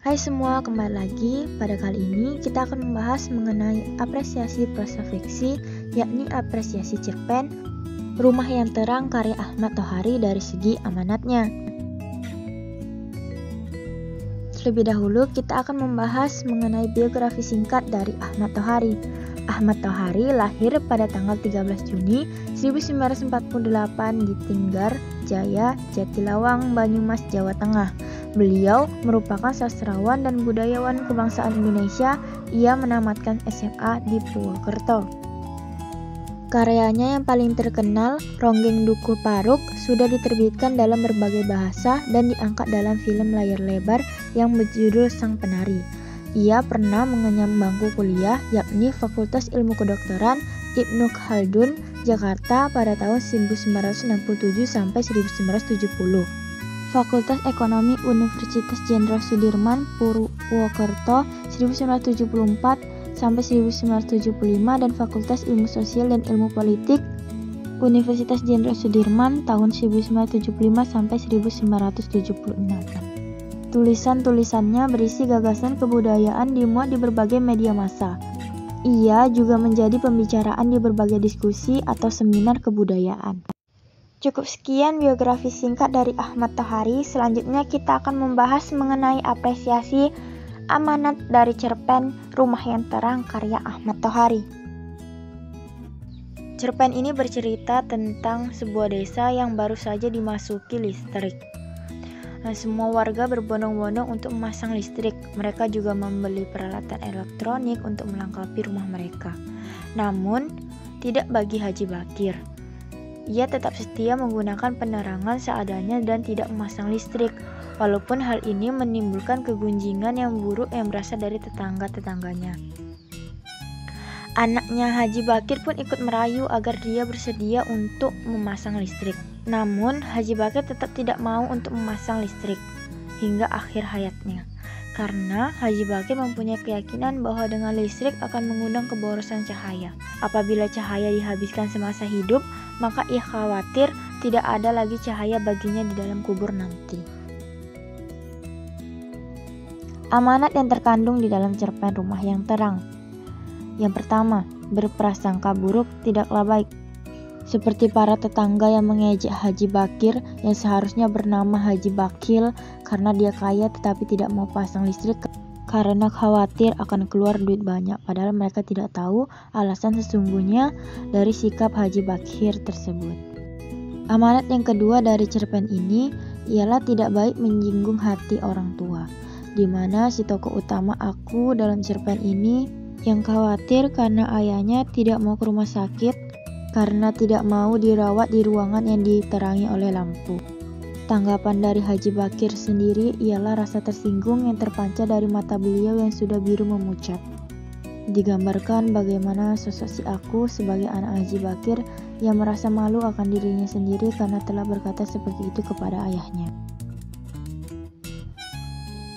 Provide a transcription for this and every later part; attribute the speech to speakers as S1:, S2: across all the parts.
S1: Hai semua, kembali lagi. Pada kali ini kita akan membahas mengenai apresiasi prosa fiksi, yakni apresiasi cerpen Rumah yang Terang karya Ahmad Tohari dari segi amanatnya. Terlebih dahulu kita akan membahas mengenai biografi singkat dari Ahmad Tohari. Ahmad Tohari lahir pada tanggal 13 Juni 1948 di Tinggar Jaya, Jatilawang, Banyumas, Jawa Tengah. Beliau merupakan sastrawan dan budayawan kebangsaan Indonesia. Ia menamatkan SMA di Purwokerto. Karyanya yang paling terkenal, Ronggeng Dukuh Paruk, sudah diterbitkan dalam berbagai bahasa dan diangkat dalam film layar lebar yang berjudul Sang Penari. Ia pernah mengenyam bangku kuliah, yakni Fakultas Ilmu Kedokteran Ibnu Khaldun, Jakarta pada tahun 1967 sampai 1970. Fakultas Ekonomi Universitas Jenderal Sudirman, Purwokerto 1974 sampai 1975 dan Fakultas Ilmu Sosial dan Ilmu Politik Universitas Jenderal Sudirman tahun 1975 sampai 1976. Tulisan-tulisannya berisi gagasan kebudayaan dimuat di berbagai media massa. Ia juga menjadi pembicaraan di berbagai diskusi atau seminar kebudayaan. Cukup sekian biografi singkat dari Ahmad Tohari. Selanjutnya kita akan membahas mengenai apresiasi amanat dari cerpen Rumah yang Terang karya Ahmad Tohari. Cerpen ini bercerita tentang sebuah desa yang baru saja dimasuki listrik. Semua warga berbondong-bondong untuk memasang listrik. Mereka juga membeli peralatan elektronik untuk melengkapi rumah mereka. Namun, tidak bagi Haji Bakir. Ia tetap setia menggunakan penerangan seadanya dan tidak memasang listrik, walaupun hal ini menimbulkan kegunjingan yang buruk yang berasal dari tetangga-tetangganya. Anaknya Haji Bakir pun ikut merayu agar dia bersedia untuk memasang listrik. Namun, Haji Bakir tetap tidak mau untuk memasang listrik hingga akhir hayatnya. Karena Haji Bakir mempunyai keyakinan bahwa dengan listrik akan mengundang keborosan cahaya. Apabila cahaya dihabiskan semasa hidup, maka ia khawatir tidak ada lagi cahaya baginya di dalam kubur nanti. Amanat yang terkandung di dalam cerpen Rumah yang Terang. Yang pertama, berprasangka buruk tidaklah baik. Seperti para tetangga yang mengejek Haji Bakir yang seharusnya bernama Haji Bakil karena dia kaya tetapi tidak mau pasang listrik karena khawatir akan keluar duit banyak, padahal mereka tidak tahu alasan sesungguhnya dari sikap Haji Bakir tersebut. Amanat yang kedua dari cerpen ini ialah tidak baik menyinggung hati orang tua, di mana si tokoh utama Aku dalam cerpen ini yang khawatir karena ayahnya tidak mau ke rumah sakit karena tidak mau dirawat di ruangan yang diterangi oleh lampu. Tanggapan dari Haji Bakir sendiri ialah rasa tersinggung yang terpancar dari mata beliau yang sudah biru memucat. Digambarkan bagaimana sosok si Aku sebagai anak Haji Bakir yang merasa malu akan dirinya sendiri karena telah berkata seperti itu kepada ayahnya.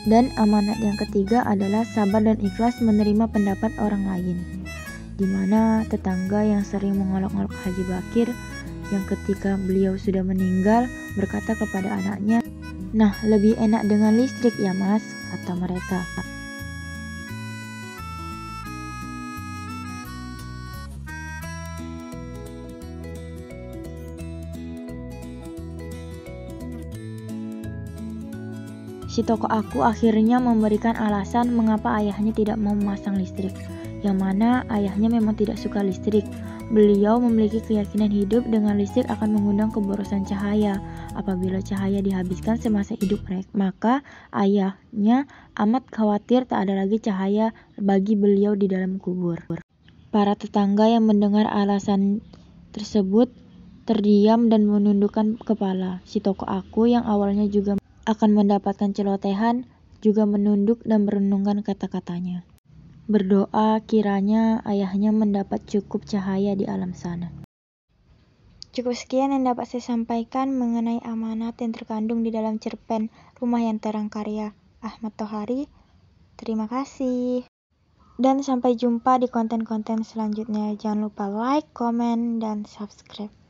S1: Dan amanat yang ketiga adalah sabar dan ikhlas menerima pendapat orang lain, di mana tetangga yang sering mengolok-olok Haji Bakir yang ketika beliau sudah meninggal berkata kepada anaknya, "Nah, lebih enak dengan listrik ya mas," kata mereka. Si tokoh Aku akhirnya memberikan alasan mengapa ayahnya tidak mau memasang listrik, yang mana ayahnya memang tidak suka listrik. Beliau memiliki keyakinan hidup dengan listrik akan mengundang keborosan cahaya. Apabila cahaya dihabiskan semasa hidup mereka, maka ayahnya amat khawatir tak ada lagi cahaya bagi beliau di dalam kubur. Para tetangga yang mendengar alasan tersebut terdiam dan menundukkan kepala. Si tokoh Aku yang awalnya juga akan mendapatkan celotehan juga menunduk dan merenungkan kata-katanya. Berdoa kiranya ayahnya mendapat cukup cahaya di alam sana. Cukup sekian yang dapat saya sampaikan mengenai amanat yang terkandung di dalam cerpen Rumah yang Terang karya Ahmad Tohari. Terima kasih. Dan sampai jumpa di konten-konten selanjutnya. Jangan lupa like, komen, dan subscribe.